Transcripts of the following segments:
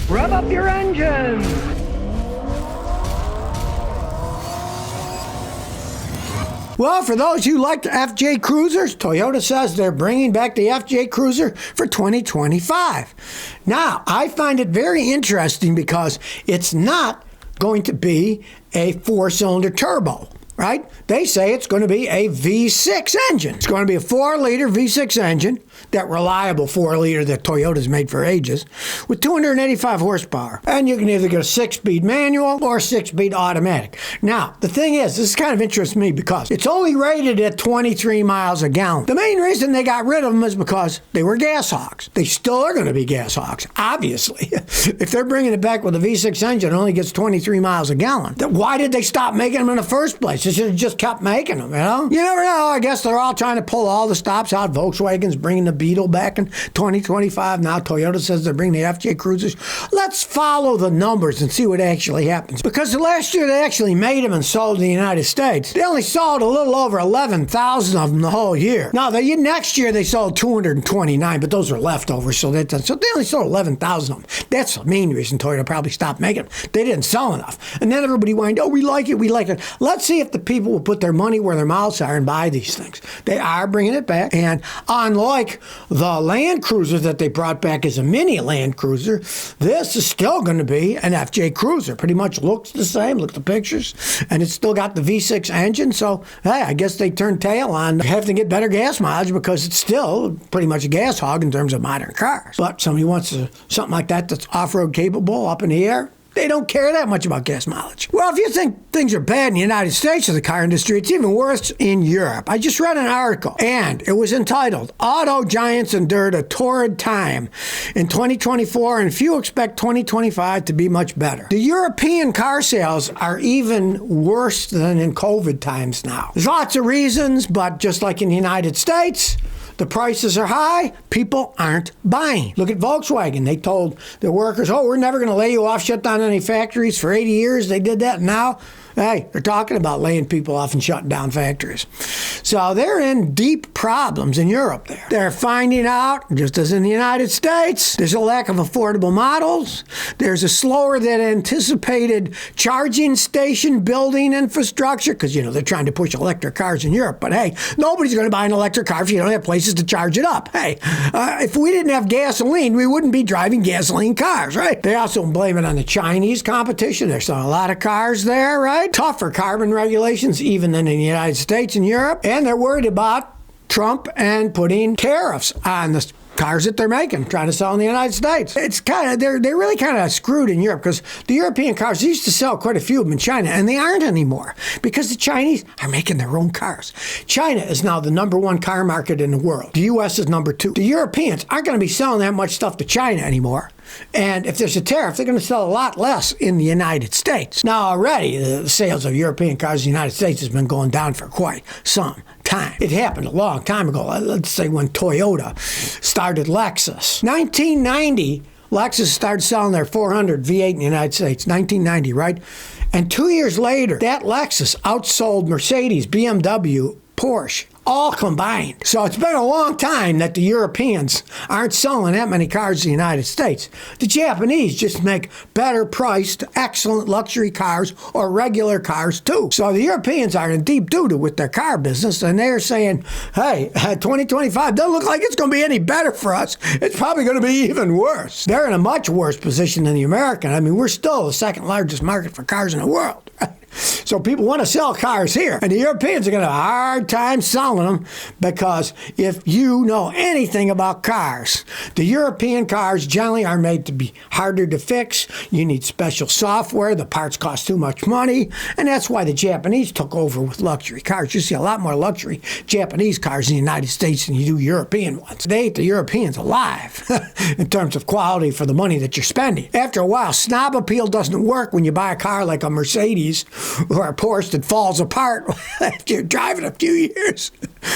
Rev up your engines! Well, for those who like the FJ Cruisers, Toyota says they're bringing back the FJ Cruiser for 2025. Now, I find it very interesting because it's not going to be a four-cylinder turbo, right? They say it's going to be a V6 engine. It's going to be a 4-liter V6 engine, that reliable 4-liter that Toyota's made for ages, with 285 horsepower. And you can either get a 6-speed manual or a 6-speed automatic. Now, the thing is, this kind of interests me because it's only rated at 23 miles a gallon. The main reason they got rid of them is because they were gas hogs. They still are going to be gas hogs, obviously. If they're bringing it back with a V6 engine, it only gets 23 miles a gallon. Why did they stop making them in the first place? They should have just kept making them, you know? You never know. I guess they're all trying to pull all the stops out. Volkswagen's bringing the Beetle back in 2025. Now Toyota says they're bringing the FJ Cruisers. Let's follow the numbers and see what actually happens. Because last year they actually made them and sold in the United States. They only sold a little over 11,000 of them the whole year. Now, next year they sold 229, but those are leftovers, so they only sold 11,000 of them. That's the main reason Toyota probably stopped making them. They didn't sell enough. And then everybody whined, oh, we like it, we like it. Let's see if the people will put their money where their mouths are and buy these things. They are bringing it back, and unlike the Land Cruiser that they brought back as a mini Land Cruiser, this is still going to be an FJ Cruiser. Pretty much looks the same. Look at the pictures. And it's still got the V6 engine. So, hey, I guess they turned tail on having to get better gas mileage because it's still pretty much a gas hog in terms of modern cars. But somebody wants something like that that's off-road capable, up in the air. They don't care that much about gas mileage. Well, if you think things are bad in the United States of the car industry, it's even worse in Europe. I just read an article, and it was entitled, Auto Giants Endured a Torrid Time in 2024, and few expect 2025 to be much better. The European car sales are even worse than in COVID times now. There's lots of reasons, but just like in the United States, the prices are high. People aren't buying. Look at Volkswagen. They told their workers, oh, we're never going to lay you off, shut down any factories. For 80 years, they did that. Now, hey, they're talking about laying people off and shutting down factories. So they're in deep problems in Europe there. They're finding out, just as in the United States, there's a lack of affordable models. There's a slower than anticipated charging station building infrastructure because, they're trying to push electric cars in Europe. But, hey, nobody's going to buy an electric car if you don't have places to charge it up. Hey, if we didn't have gasoline, we wouldn't be driving gasoline cars, right? They also blame it on the Chinese competition. They're selling a lot of cars there, right? Tougher carbon regulations even than in the United States and Europe. And they're worried about Trump and putting tariffs on the cars that they're making, trying to sell in the United States. It's they're really kind of screwed in Europe because the European cars, they used to sell quite a few of them in China, and they aren't anymore because the Chinese are making their own cars. China is now the #1 car market in the world. The U.S. is number 2. The Europeans aren't going to be selling that much stuff to China anymore. And if there's a tariff, they're going to sell a lot less in the United States. Now, already, the sales of European cars in the United States has been going down for quite some time. It happened a long time ago. Let's say when Toyota started Lexus. 1990, Lexus started selling their 400 V8 in the United States. 1990, right? And 2 years later, that Lexus outsold Mercedes, BMW, Porsche, all combined. So it's been a long time that the Europeans aren't selling that many cars in the United States. The Japanese just make better priced, excellent luxury cars or regular cars too. So the Europeans are in deep doo-doo with their car business, and they're saying, hey, 2025 doesn't look like it's going to be any better for us. It's probably going to be even worse. They're in a much worse position than the American. I mean, we're still the second largest market for cars in the world, right? So people want to sell cars here, and the Europeans are going to have a hard time selling them because if you know anything about cars, the European cars generally are made to be harder to fix. You need special software. The parts cost too much money, and that's why the Japanese took over with luxury cars. You see a lot more luxury Japanese cars in the United States than you do European ones. They ate the Europeans alive in terms of quality for the money that you're spending. After a while, snob appeal doesn't work when you buy a car like a Mercedes or a Porsche that falls apart after you're driving a few years.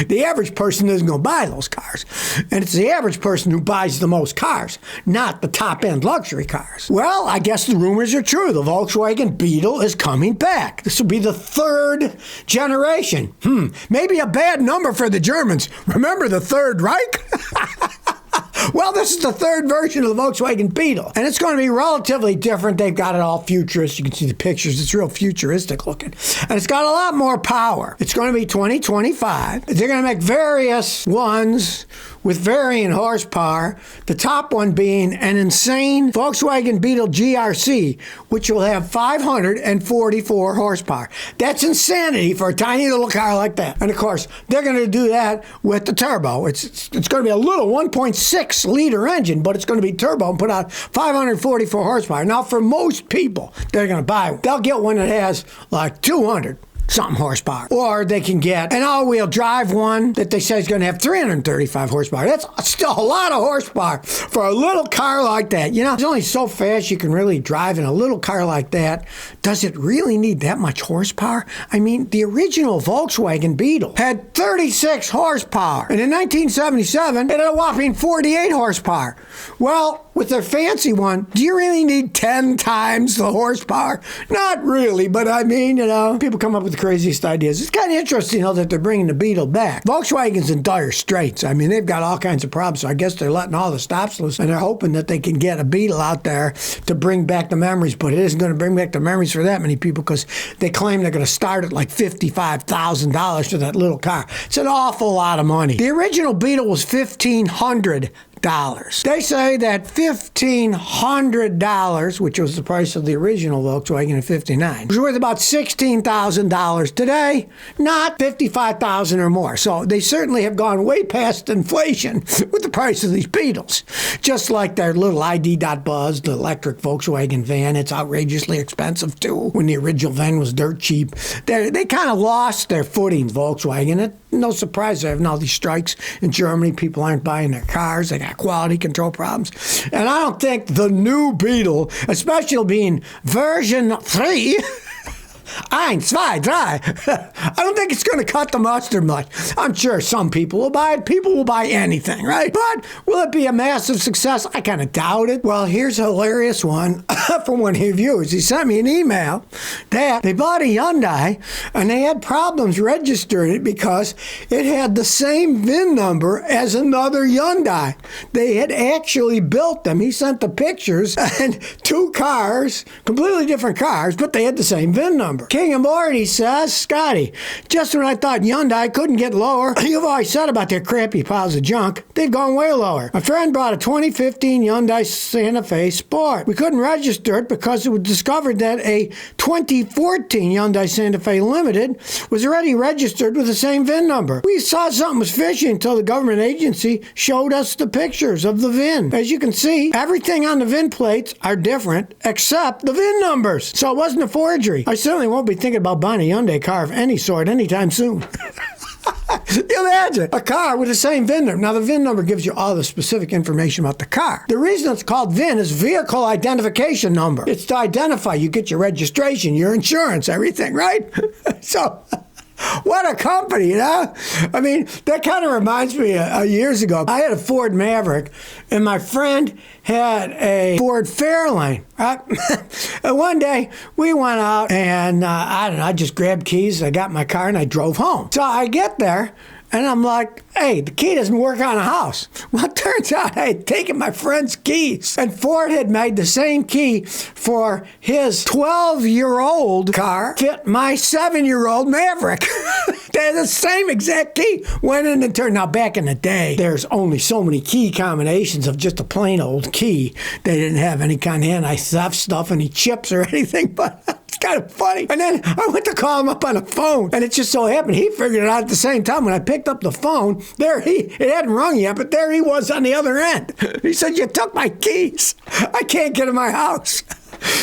The average person isn't going to buy those cars. And it's the average person who buys the most cars, not the top-end luxury cars. Well, I guess the rumors are true. The Volkswagen Beetle is coming back. This will be the 3rd generation. Maybe a bad number for the Germans. Remember the Third Reich? Well, this is the third version of the Volkswagen Beetle, and it's going to be relatively different. They've got it all futurist. You can see the pictures. It's real futuristic looking, and it's got a lot more power. It's going to be 2025. They're going to make various ones with varying horsepower, the top one being an insane Volkswagen Beetle GRC, which will have 544 horsepower. That's insanity for a tiny little car like that. And of course, they're going to do that with the turbo. It's going to be a little 1.6 liter engine, but it's going to be turbo and put out 544 horsepower. Now, for most people, they're going to buy one. They'll get one that has like 200 something horsepower. Or they can get an all-wheel drive one that they say is going to have 335 horsepower. That's still a lot of horsepower for a little car like that. You know, it's only so fast you can really drive in a little car like that. Does it really need that much horsepower? I mean, the original Volkswagen Beetle had 36 horsepower. And in 1977, it had a whopping 48 horsepower. Well, with their fancy one, do you really need 10 times the horsepower? Not really, but I mean, you know, people come up with the craziest ideas. It's kind of interesting, though, that they're bringing the Beetle back. Volkswagen's in dire straits. I mean, they've got all kinds of problems, so I guess they're letting all the stops loose, and they're hoping that they can get a Beetle out there to bring back the memories, but it isn't going to bring back the memories for that many people because they claim they're going to start at like $55,000 for that little car. It's an awful lot of money. The original Beetle was $1,500. They say that $1,500, which was the price of the original Volkswagen in '59, was worth about $16,000 today, not $55,000 or more. So they certainly have gone way past inflation with the price of these Beetles. Just like their little ID.Buzz, the electric Volkswagen van, it's outrageously expensive too. When the original van was dirt cheap, they kind of lost their footing, Volkswagen. No surprise they're having all these strikes in Germany. People aren't buying their cars. They got quality control problems. And I don't think the new Beetle, especially being version 3, 1, 2, 3. I don't think it's going to cut the mustard much. I'm sure some people will buy it. People will buy anything, right? But will it be a massive success? I kind of doubt it. Well, here's a hilarious one from one of your viewers. He sent me an email that they bought a Hyundai and they had problems registering it because it had the same VIN number as another Hyundai. They had actually built them. He sent the pictures and 2 cars, completely different cars, but they had the same VIN number. King and Morty says, Scotty, just when I thought Hyundai couldn't get lower, you've always said about their crappy piles of junk, they've gone way lower. My friend brought a 2015 Hyundai Santa Fe Sport. We couldn't register it because it was discovered that a 2014 Hyundai Santa Fe Limited was already registered with the same VIN number. We saw something was fishy until the government agency showed us the pictures of the VIN. As you can see, everything on the VIN plates are different except the VIN numbers. So it wasn't a forgery. I certainly won't be thinking about buying a Hyundai car of any sort anytime soon. You imagine a car with the same VIN number. Now, the VIN number gives you all the specific information about the car. The reason it's called VIN is Vehicle Identification Number. It's to identify. You get your registration, your insurance, everything, right? So, what a company, you know? I mean, that kind of reminds me years ago. I had a Ford Maverick, and my friend had a Ford Fairlane, right? And one day, we went out, and I don't know, I just grabbed keys, I got in my car, and I drove home. So I get there, and I'm like, hey, the key doesn't work on a house. Well, it turns out I had taken my friend's keys. And Ford had made the same key for his 12-year-old car fit my 7-year-old Maverick. They had the same exact key. Went in and turned. Now, back in the day, there's only so many key combinations of just a plain old key. They didn't have any kind of anti-theft stuff, any chips or anything, but it's kind of funny. And then I went to call him up on the phone, and it just so happened he figured it out at the same time. When I picked up the phone, it hadn't rung yet, but there he was on the other end. He said, you took my keys. I can't get in my house.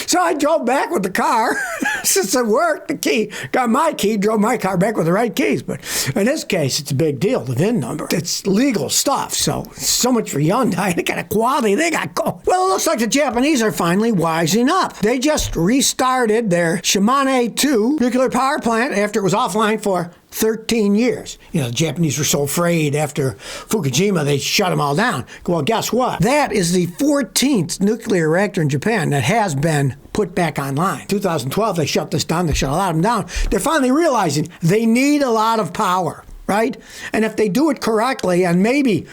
So I drove back with the car. Since it worked, the key, got my key, drove my car back with the right keys. But in this case, it's a big deal, the VIN number. It's legal stuff, so much for Hyundai. The kind of quality they got going. Well, it looks like the Japanese are finally wising up. They just restarted their Shimane 2 nuclear power plant after it was offline for 13 years. You know, the Japanese were so afraid after Fukushima, they shut them all down. Well, guess what? That is the 14th nuclear reactor in Japan that has been put back online. 2012, they shut this down. They shut a lot of them down. They're finally realizing they need a lot of power, right? And if they do it correctly and maybe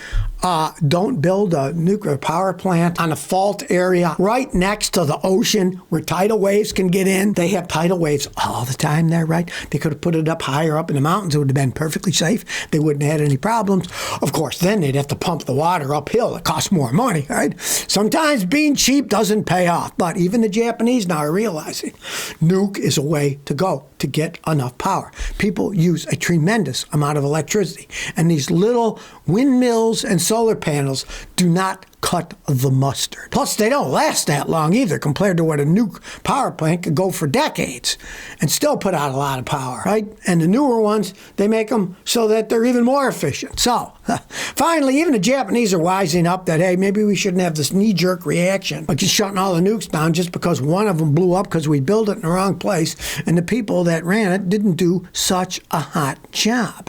don't build a nuclear power plant on a fault area right next to the ocean where tidal waves can get in. They have tidal waves all the time there, right? They could have put it up higher up in the mountains. It would have been perfectly safe. They wouldn't have had any problems. Of course, then they'd have to pump the water uphill. It costs more money, right? Sometimes being cheap doesn't pay off, but even the Japanese now are realizing nuke is a way to go to get enough power. People use a tremendous amount of electricity, and these little windmills and solar panels do not cut the mustard. Plus, they don't last that long either compared to what a nuke power plant could go for decades and still put out a lot of power, right? And the newer ones, they make them so that they're even more efficient. So, finally, even the Japanese are wising up that, hey, maybe we shouldn't have this knee-jerk reaction, like just shutting all the nukes down just because one of them blew up because we built it in the wrong place and the people that ran it didn't do such a hot job.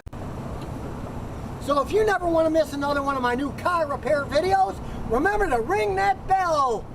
So if you never want to miss another one of my new car repair videos, remember to ring that bell.